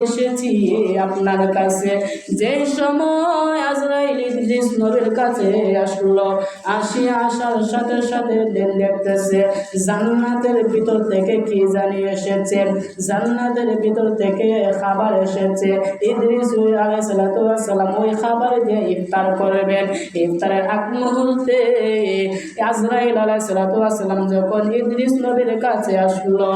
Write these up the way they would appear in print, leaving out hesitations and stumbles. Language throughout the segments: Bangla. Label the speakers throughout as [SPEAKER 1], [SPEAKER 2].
[SPEAKER 1] এসেছি আপনার কাছে। যে সময় আজরাইল ইদ্রিস নবীর কাছে আসলো, আসার সাথে সাথে দেখতেছে জান্নাতের ভিতর থেকে কি জানি এসেছে, জান্নাতের ভিতর থেকে খাবার এসেছে। ইদ্রিস আলাইহিস সালাম ওই খাবার দিয়ে ইফতার করবেন। ইফতারের আগ মুহূর্তে আজরাইল আলাইহিস সালাম যখন ইদ্রিস নবীর কাছে আসলো,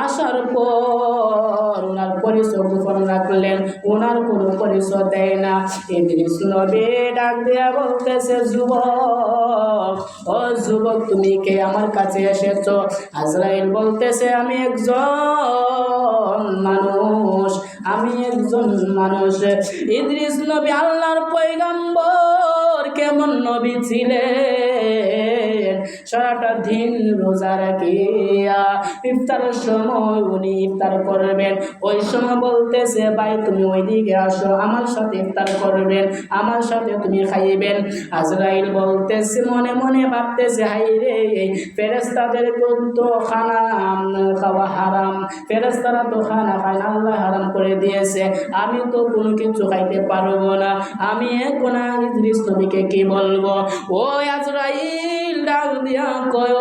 [SPEAKER 1] আসার পর ওনার পরিচয় গোপন রাখলেন, ওনার কোনো পরিচয় দেয় না। ইদ্রিস নবী ডাক দিয়া বলতেছে, যুবক, ও যুবক, তুমি কে আমার কাছে এসেছো? আজরাইল বলতেছে, আমি একজন মানুষ, আমি একজন মানুষ। ইদ্রিস নবী আল্লাহর পয়গম্বর, কেমন নবী ছিলেন, সারাটা দিন রোজা রাখিয়া ইফতারের সময় উনি ইফতার করবেন। ওই সময় বলতেছে, ভাই তুমি ওইদিকে আসো, আমার সাথে ইফতার করবেন, আমার সাথে তুমি খাইবেন। আজরাইল বলতেছে, মনে মনে ভাবতেছে, হাই রে, ফেরেশতাদের তো খানা খাওয়া হারাম, ফেরেশতারা তো খানা খায় না, আল্লাহ হারাম করে দিয়েছে, আমি তো কোনো কিছু খাইতে পারবো না, আমি এখন ইদ্রিস নবীকে কি বলবো? ও আজরাইল ডাক দিয়া কয়,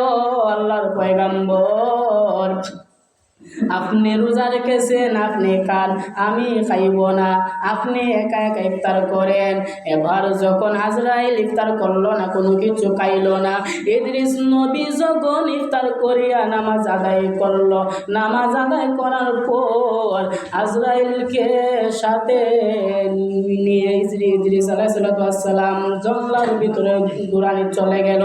[SPEAKER 1] আল্লাহর পয়গম্বর, আপনি রোজা রেখেছেন, আপনি খান, আমি খাইব না, আপনি একা একা ইফতার করেন। এবার যখন আজরাইল ইফতার করলো না, কোনো কিছু খাইলো না, ইদ্রিস নবী যখন ইফতার করিয়া নামাজ আদায় করলো, নামাজ আদায় করার পর আজরাইলকে সাথে নিয়ে ইদ্রিস আলাইহিস সালাম জঙ্গলের ভিতরে ঘুরানি চলে গেল।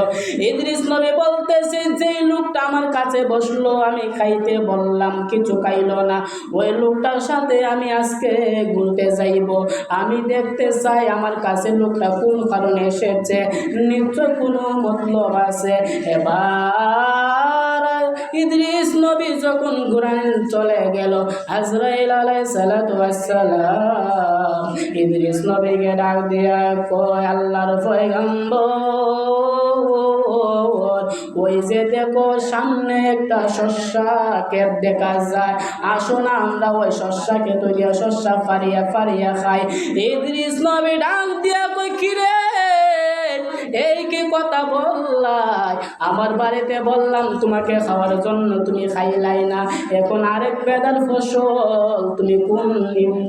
[SPEAKER 1] ইদ্রিস নবী বলতেছে, যেই লোকটা আমার কাছে বসলো, আমি খাইতে বললাম, কিছু খাইলো না, ওই লোকটার সাথে আমি আজকে ঘুরতে যাইব, আমি দেখতে চাই আমার কাছে লোকটা কোন কারণে এসেছে, নিশ্চয় কোনো মতলব আছে। এবার ইদ্রিস নবী যখন ঘুরান চলে গেল, আজরাইল আলাইহিস সালাম ইদ্রিস নবীকে ডাক দিয়া কয়, আল্লাহর পয়গম্বর, ওই যে দেখো সামনে একটা শস্যা ক্ষেত দেখা যায়, আসো না আমরা ওই শস্যা ক্ষেত গিয়ে শস্যা ফারিয়া ফারিয়া খাই। ইদ্রিস নবী ডাক দিয়া কই, কিরে, এই কি কথা বললাই? আমার বাড়িতে বললাম তোমাকে খাওয়ার জন্য, তুমি খাইলাই না, এখন আরেক বেদার ফসল তুমি কোন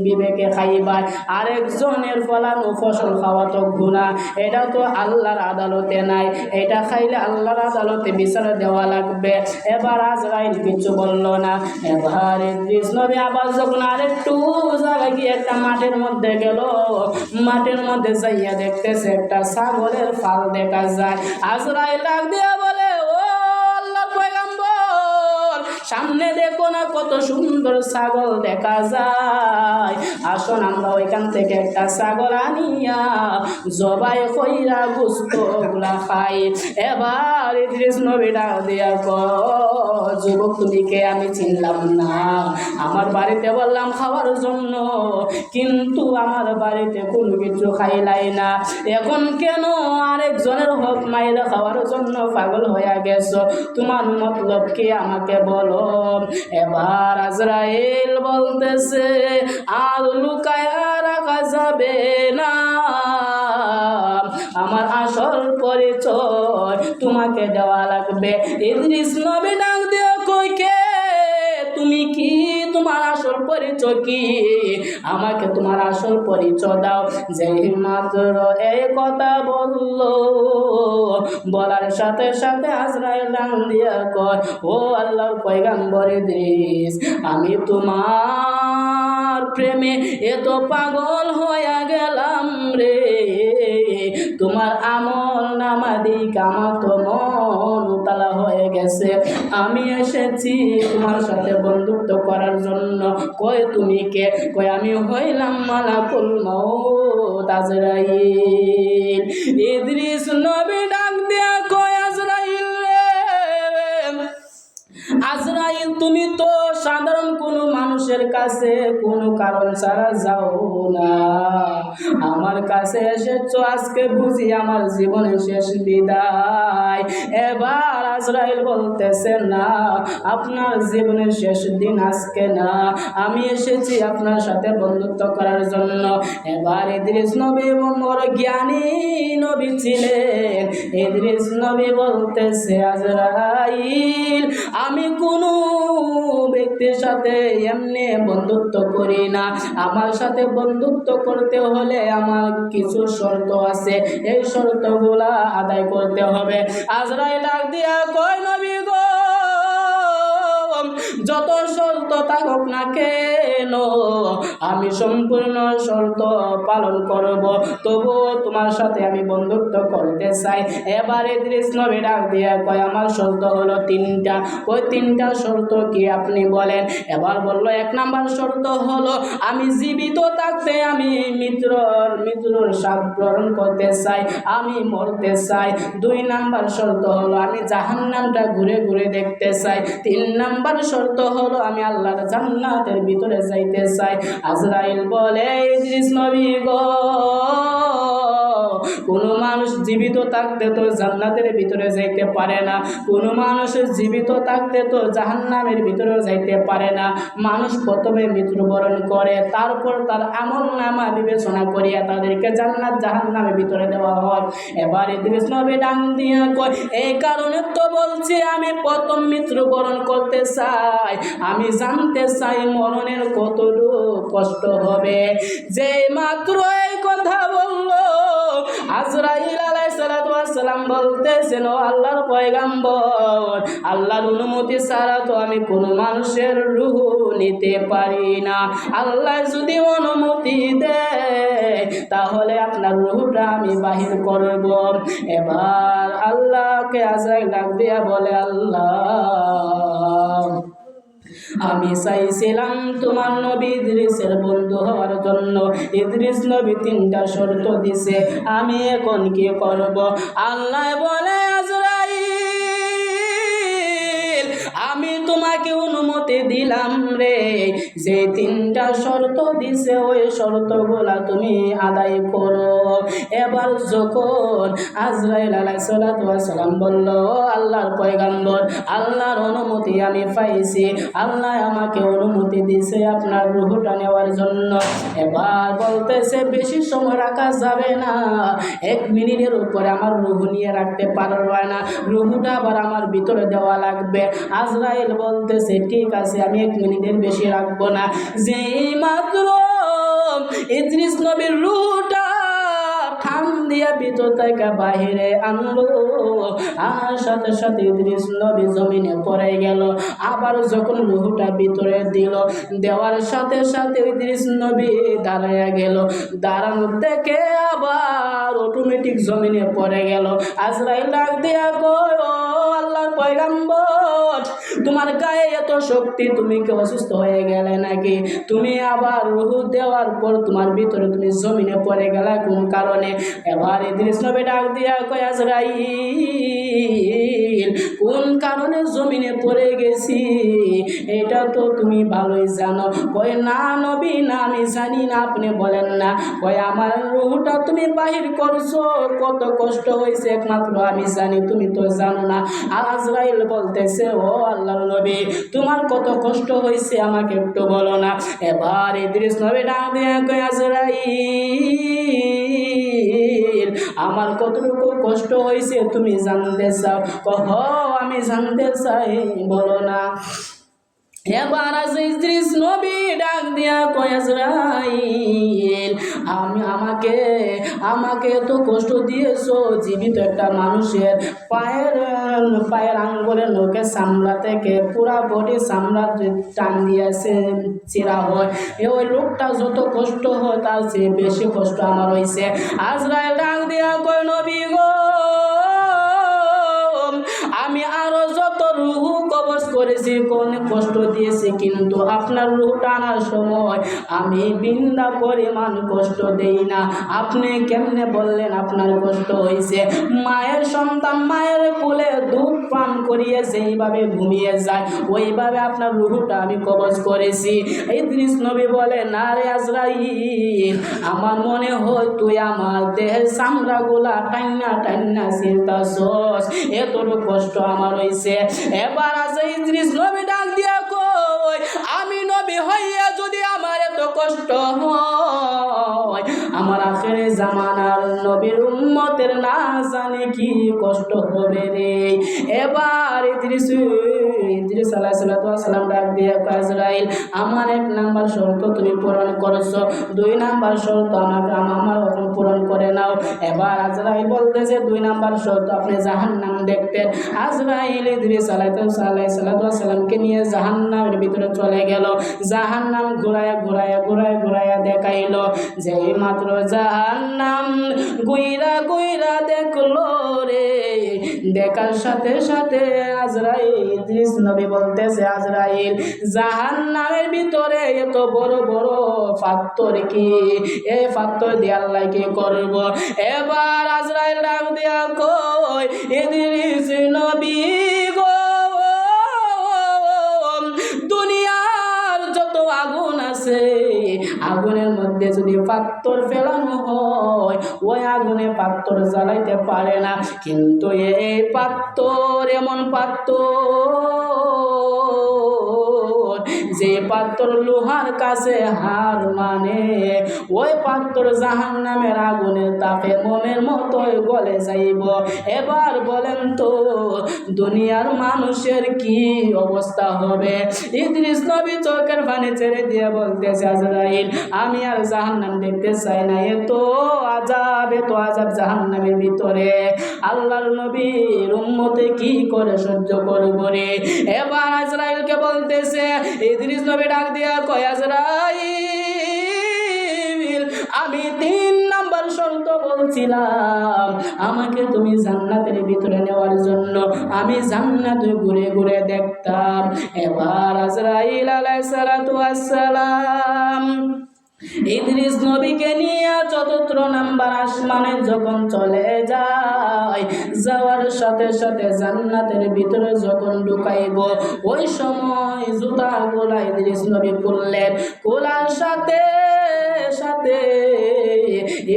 [SPEAKER 1] বিবেকে খাইবা? আরেকজনের ফলানো ফসল খাওয়া তো গুনাহ, এটা তো আল্লাহর আদালতে নাই, এটা খাইলে আল্লাহর আদালতে বিচার দেওয়া লাগবে। এবার আজরাইল কিছু বলল না। এবার ইদ্রিস নবী আবার যখন আরেকটু জায়গা গিয়ে একটা মাঠের মধ্যে গেল, মাঠের মধ্যে যাইয়া দেখতেছে একটা ছাগলের ফাল দেখা যায়। আজরাইল ডাক দিয়া বলে, ও আল্লাহর পয়গম্বর, সামনে দেখো না কত সুন্দর ছাগল দেখা যায়, আসুন আমরা ওইখান থেকে একটা ছাগল আনিয়া জবাই কইরা গোশত গুলা খাই। এবার ইদ্রিস নবী ডাক দিয়া কয়, যুবক, তুমি কে? আমি চিনলাম না, আমার বাড়িতে বললাম খাওয়ার জন্য, কিন্তু আমার বাড়িতে কোনো কিছু খাইলাই না, এখন কেন আরেকজনের হক মাইরা খাওয়ার জন্য পাগল হয়ে গেছো? তোমার মতলব কি আমাকে বলো। এবার আজরাইল বলতেছে, আর লুকায়া রাখা যাবে না, আমার আসল পরিচয় তোমাকে দেওয়া লাগবে। ইদ্রিস নবী ডাক দিয়ে কই, কে তুমি? কি তোমার আসল পরিচয় কি? আমাকে তোমার আসল পরিচয় দাও। যেই মাত্র এই কথা বললো, বলার সাথে সাথে আজরাইল ডাক দিয়া কয়, ও আল্লাহর পয়গম্বর ইদ্রিস, আমি তোমার প্রেমে এত পাগল হয়ে গেলাম রে, তোমার আমল নামা দিক আমার তো মন উতলা হয়ে গেছে, আমি এসেছি তোমার সাথে বন্ধুত্ব করার জন্য। কয় তুমি কে? কয় আমি হইলাম মালাকুল মউত আজরাইল। ইদ্রিস নবী ডাক দিয়া কয়, আজরাইল রে, আজরাইল তুমি তো সাধারণ কোনো মানুষ মানুষের কাছে কোনো কারণ ছাড়া যাও না, আমার কাছে এসেছো আজকে বুঝি আমার জীবনের শেষ বিদায়। এবার আজরাইল বলতেছে না, আপনার জীবনের শেষ দিন আজকে না, আমি এসেছি আপনার সাথে বন্ধুত্ব করার জন্য। এবার ইদ্রিস নবী বড় জ্ঞানী নবী ছিলেন। ইদ্রিস নবী বলতেছে, আজরাইল, আমি কোনো ব্যক্তির সাথে এমনি বন্ধুত্ব করি না, আমার সাথে বন্ধুত্ব করতে হলে আমার কিছু শর্ত আছে, এই শর্তগুলা আদায় করতে হবে। আজরাইল ডাক দিয়া কয়, নবী গো, যত শর্ত থাকুক না কেন আমি সম্পূর্ণ শর্ত পালন করব, তবুও তোমার সাথে আমি বন্ধুত্ব করতে চাই। এবার ইদ্রিস নবী ডাক দিয়া কয়, আমার শর্ত হলো তিনটা। ওই তিনটা শর্ত কি আপনি বলেন? এবার বলল, এক নাম্বার শর্ত হলো আমি জীবিত থাকতে আমি মৃত্যুর স্বাদ গ্রহণ করতে চাই, আমি মরতে চাই। দুই নাম্বার শর্ত হলো আমি জাহান্নামটা ঘুরে ঘুরে দেখতে চাই। তিন নাম্বার শর্ত হলো আমি আল্লাহর জান্নাতের ভিতরে যাইতে চাই। আজরাইল বলে, ইদ্রিস নবী গো, কোনো মানুষ জীবিত থাকতে তো জান্নাতের ভিতরে যাইতে পারে না, কোনো মানুষ জীবিত থাকতে তো জাহান্নামের ভিতরে যাইতে পারে না। মানুষ প্রথমে মৃত্যুবরণ করে, তারপর তার আমলনামা বিবেচনা করিয়া তাদেরকে জান্নাত জাহান্নামের ভিতরে দেওয়া হয়। এবার ইদ্রিস নবী ডাক দিয়া কয়, এই কারণে তো বলছি আমি প্রথম মৃত্যুবরণ করতে চাই, আমি জানতে চাই মরণের কতটুকু কষ্ট হবে। যে মাত্র এই কথা বলল, আজরাইল আলাইহিস সালাতু ওয়াস সালাম বলতেছেন, ও আল্লাহর পয়গম্বর, আল্লাহর অনুমতি ছাড়া তো আমি কোনো মানুষের রূহ নিতে পারি না, আল্লাহ যদি অনুমতি দেয় তাহলে আপনার রূহটা আমি বাহির করব। এবার আল্লাহকে আজরাইল ডাক দিয়া বলে, আল্লাহ, আমি চাইছিলাম তোমার নবী ইদ্রিসের বন্ধু হওয়ার জন্য, ইদ্রিস নবী তিনটা শর্ত দিছে, আমি এখন কি করব? আল্লাহ বলে, আজরাইল, আমি তোমাকে অনুমতি দিলাম রে, যে তিনটা শর্ত দিছে ওই শর্তগুলা তুমি আদায় করো। এবার যখন আজরাইল আলাইহিস সালাতু ওয়াস সালাম বলল, আল্লাহর পয়গম্বর, আল্লাহর অনুমতি আমি পাইছি, আল্লাহ আমাকে অনুমতি দিছে আপনার রূহটা নেওয়ার জন্য। এবার বলতেছে, বেশি সময় রাখা যাবে না, 1 মিনিটের উপরে আমার রূহ নিয়ে রাখতে পারবে না, রূহটা আবার আমার ভিতরে দেওয়া লাগবে। আজরাইল বলতেছে, ঠিক আছে, আমি 1 মিনিটের বেশি রাখবো না। যেই মাত্র ইদ্রিস নবীর রূহটা ঠান দিয়া ভিতর থেকে বাহিরে আনলো, আনার সাথে সাথে ইদ্রিস নবী জমিনে পড়ে গেল। আবার যখন রূহটা ভিতরে দিল, দেওয়ার সাথে সাথে ইদ্রিস নবী দাঁড়াইয়া গেল, দাঁড়ানো থেকে আবার অটোমেটিক জমিনে পড়ে গেল। আজরাইল ডাক দিয়া কয়, ও আল্লাহর পয়গম্বর, তোমার গায়ে এত শক্তি, তুমি কি অসুস্থ হয়ে গেলে নাকি? তুমি আবার রূহ দেওয়ার পর তোমার ভিতরে তুমি জমিনে পড়ে গেলে কোন কারণে? এবার ইদ্রিস নবী ডাক দিয়া কয়, আজরাইল, কোন কারণে জমিনে পড়ে গেছি এটা তো তুমি ভালোই জানো। কয়, না নবী, না, আমি জানি না, আপনি বলেন না। কয়, আমার রূহটা তুমি বাহির করছো, কত কষ্ট হয়েছে একমাত্র আমি জানি, তুমি তো জানো না। আর আজরাইল বলতেছে, ও আল্লাহর নবী, তোমার কত কষ্ট হয়েছে আমাকে একটু বলো না। এবার ইদ্রিস নবী ডাক দিয়ে কয়, আজরাইল, আমার কতটুকু কষ্ট হয়েছে তুমি জানতে চাও? কহ, আমি জানতে চাই, বলো না। এবার ইদ্রিস নবী ডাক দিয়া কয়, আজরাইল, আমাকে এত কষ্ট দিয়েছো, জীবিত একটা মানুষের পায়ের আঙ্গুলের নখের চামড়া থেকে পুরা বডি চামড়া টান দিয়েছে চিরা হয়, ওই লোকটা যত কষ্ট হয় তার চেয়ে বেশি কষ্ট আমার হয়েছে। আজরাইল ডাক দিয়া কয়, নবী গো, আমি আরো যত রূহ কবজ করেছি, কোন কষ্ট দিয়েছি, কিন্তু আপনার রূহটা আনার সময় আমি বিন্দা পরিমাণ কষ্ট দেই না। আপনি কেমনে বললেন আপনার কষ্ট হয়েছে? মায়ের সন্তান মায়ের কোলে দুধ পান করিয়ে যেইভাবে ঘুমিয়ে যায় ওইভাবে আপনার রূহটা আমি কবজ করেছি। ইদ্রিস নবী বলে, না রে আজরাইল, আমার মনে হয় তুই আমার দেহের চামড়াগুলা টাইনা টাইনা ছিঁড়তাছস, এতটুকু কষ্ট আমার হইছে। এবার আছে ইদ্রিস নবী ডাক দিয়া কই, আমি নবী হইয়া যদি আমার এত কষ্ট হয়, আমার আখেরে জামানার নবীর উম্মতের না জানি কি কষ্ট হবে রে। এবার ইদ্রিস আলাইহিস সালাম ডাক দিয়া কয়, আজরাইল, আমার 1 নাম্বার শর্ত তুমি পূরণ করছো, 2 নাম্বার শর্ত আমাকে আমার এখন পূরণ করে নাও। এবার আজরাইল বলতেছে, 2 নাম্বার শর্ত আপনি জাহান্নাম দেখতেন। আজরাইল ইদ্রিস আলাইহিস সালামকে নিয়ে জাহান্নামের ভিতরে চলে গেল। জাহান্নাম ঘুরায়া ঘুরায়া ঘুরায়া ঘুরায়া দেখাইলো। যেই মাত্র জাহান্নাম গুইরা গুইরা দেখলো রে, দেখার সাথে সাথে আজরাইল ইদ্রিস নবী বলতেছে, আজরাইল, জাহান্নামের ভিতরে এত বড় বড় পাথর কি, এই পাথর দিয়ে আল্লাহ কি করব? এবার আজরাইল ডাক দিয়া কই, ইদ্রিস নবী গো, দুনিয়ার যত আগুন আছে আগুনের মধ্যে যদি পাথর ফেলানো হয় ওই আগুনে পাথর জ্বালাইতে পারে না, কিন্তু এই পাথর এমন পাথর যে পাথর লোহার কাছে হার মানে, ওই পাথর জাহান্নামের আগুনের তাপে মোমের মতোই গলে যাইব। এবার বলেন তো দুনিয়ার মানুষের কি অবস্থা হবে? ইদ্রিস নবী চোখের পানি ছেড়ে দিয়ে বলতেছে, আজরাইল, আমি আর জাহান্নাম দেখতে চাই না, এত আযাব জাহান্নামের ভিতরে আল্লাহর নবীর উম্মতে কি করে সহ্য করব রে। এবার আজরাইলকে বলতেছে, ইদ্রিস নবী ডাক দিয়া কয়, আজরাইল, আমি 3 নাম্বার শর্ত বলছিলাম, আমাকে তুমি জান্নাতের ভিতরে নেওয়ার জন্য আমি জান্নাতে ঘুরে ঘুরে দেখতাম। এবার আজরাইল আলাইহিস সালাম ইদ্রিস নবীকে নিয়ে ৪র্থ নাম্বার আসমানে যখন চলে যায়, যাওয়ার সাথে সাথে জান্নাতের ভিতরে যখন ঢুকাইব ওই সময় জুতাগুলা ইদ্রিস নবী খুললেন, খোলার সাথে সাথে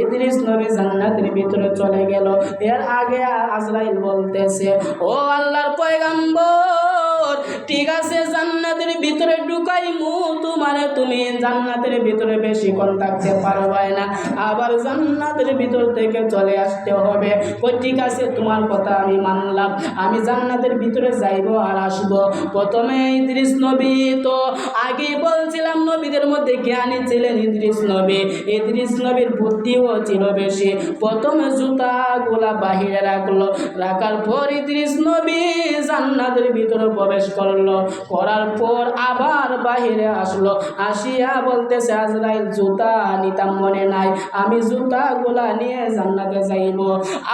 [SPEAKER 1] ইদ্রিস নবী জান্নাতের ভিতরে চলে গেল। এর আগে আজরাইল বলতেছে, ও আল্লাহর পয়গম্বর, ঠিক আছে জান্নাতের ভিতরে ঢুকাইমু তোমারে, তুমি জান্নাতের ভিতরে বেশিক্ষণ থাকতে পারবে না, আবার জান্নাতের ভিতর থেকে চলে আসতে হবে। ওই ঠিক আছে, তোমার কথা আমি মানলাম, আমি জান্নাতের ভিতরে যাইব আর আসবো। প্রথমে ইদ্রিস নবী তো আগেই বলছিলাম নবীদের মধ্যে জ্ঞানী ছিলেন ইদ্রিস নবী, ইদ্রিস নবীর বুদ্ধিও ছিল বেশি। প্রথমে জুতাগুলা বাহিরে রাখলো, রাখার পর ইদ্রিস নবী জান্নাতের ভিতরে প্রবেশ করলো, করার পর আবার বাহিরে আসলো, আসিয়া বলতেছে, আজরাইল, জুতা নিতাম মনে নাই, আমি জুতাগুলা নিয়ে জান্নাতে যাইব।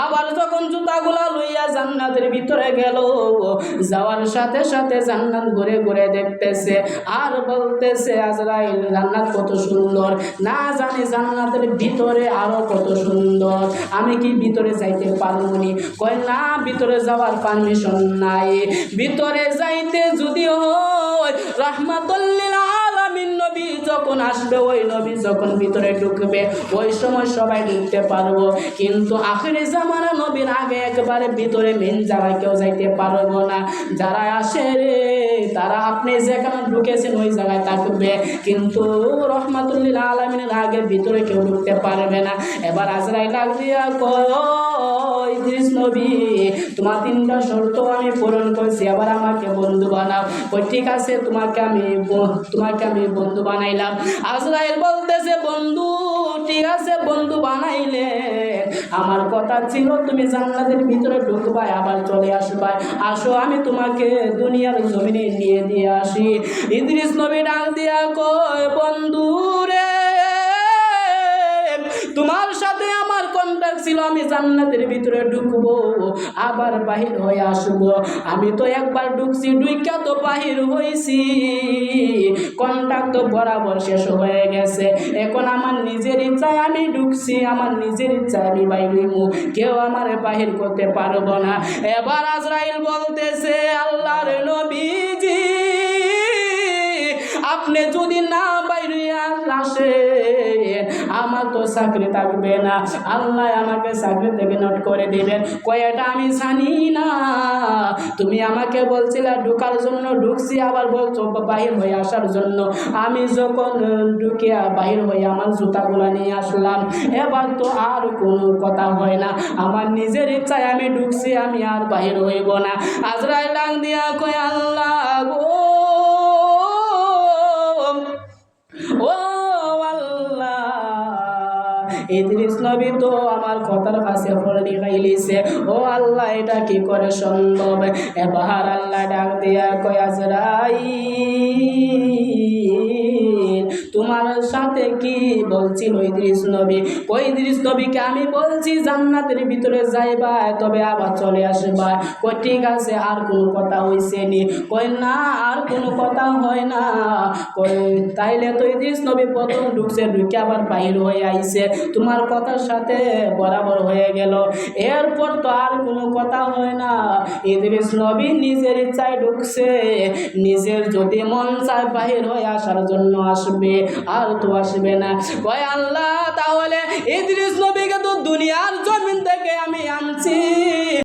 [SPEAKER 1] আবার যখন জুতাগুলা লইয়া জান্নাতের ভিতরে গেল, যাওয়ার সাথে সাথে জান্নাত ঘুরে ঘুরে দেখতেছে আর বলতেছে, আজরাইল, জান্নাত কত সুন্দর, না জানি জান্নাতের ভিতরে আরো কত সুন্দর, আমি কি ভিতরে যাইতে পারবো নি? কয় না, ভিতরে যাওয়ার পারমিশন নাই, ভিতরে যাইতে যদি হয় রাহমাতুল লিল আলামিন নবী যখন আসবে, ওই নবী যখন ভিতরে ঢুকবে ওই সময় সবাই ঢুকতে পারবো, কিন্তু আখিরি জামানা নবীর আগে একবারে ভিতরে মেন জায়গায় কেউ যাইতে পারবো না। যারা আসে রে তারা আপনি যেখানে ঢুকেছেন ওই জায়গায় থাকবে, কিন্তু রাহমাতুল লিল আলামিনের আগে ভিতরে কেউ ঢুকতে পারবে না। এবার আজরাইল ডাক দিয়া কয়, ইদ্রিস নবী, তোমার 3টা শর্ত আমি পূরণ করছি, আবার আমাকে বন্ধু বানাও। ওই ঠিক আছে, তোমাকে আমি বন্ধু বানাইলাম। আজরাইল বলতেছে, বন্ধু, ঠিক আছে, বন্ধু বানাইলে আমার কথা ছিল তুমি জান্নাতের ভিতরে ঢুকবা আবার চলে আসবা, আসো আমি তোমাকে দুনিয়ার জমিনে নিয়ে দিয়ে আসি। ইদ্রিস নবী ডাক দিয়া কয়, বন্ধু রে, তোমার সাথে আমার কোন কন্ট্রাক্ট ছিল আমি জান্নাতের ভিতরে ঢুকবো আবার বাহির হয়ে আসবো। আমি তো একবার ঢুকছি, ঢুইকা তো বাহির হইছি, কন্ট্রাক্ট তো বরাবর শেষ হয়ে গেছে। এখন আমার নিজের ইচ্ছায় আমি ঢুকছি, আমার নিজের ইচ্ছায় আমি বাইর হইমু, কেউ আমার বাহির করতে পারবো না। এবার আজরাইল বলতেছে, আল্লাহর নবীজি আপনি যদি না বাইরে আসেন আমার তো চাকরি থাকবে না, আল্লাহ আমাকে চাকরি থেকে নোট করে দিবেন। কয়টা আমি জানি না, তুমি আমাকে বলছিলে ঢুকার জন্য, ঢুকছি আবার বলছো বাহির হয়ে আসার জন্য। আমি যখন ঢুকিয়া বাহির হয়ে আমার জুতাগুলা নিয়ে আসলাম, এবার তো আর কোনো কথা হয় না, আমার নিজের ইচ্ছায় আমি ঢুকছি, আমি আর বাহির হইব না। আজরাইল ডাক দিয়া কয়, আল্লাহ গো, ও আল্লাহ, ইদ্রিস নবী তো আমার কথার কাছে ফলনি খাইলিছে, ও আল্লাহ এটা কি করে সম্ভব? এবার আল্লাহ ডাক দিয়া কয়, আজরাইল তোমার সাথে কি বলছিল ইদ্রিস নবী? কই ইদ্রিস নবীকে আমি বলছি জান্নাতের ভিতরে যাইবা তবে আবার চলে আসবা। কই ঠিক আছে, আর কোনো কথা হইছে নি? কই না, আর কোনো কথা হয় না। কই তাইলে তো ইদ্রিস নবী প্রথম ঢুকছে, ঢুকে আবার বাহির হয়ে আইছে, তোমার কথার সাথে বরাবর হয়ে গেল, এরপর তো আর কোনো কথা হয় না। ইদ্রিস নবী নিজের ইচ্ছায় ঢুকছে, নিজের যদি মন চায় বাহির হয়ে আসার জন্য আসবে, আর তো আসবে না। কয় আল্লাহ তাহলে ইদ্রিস নবীকে তো দুনিয়ার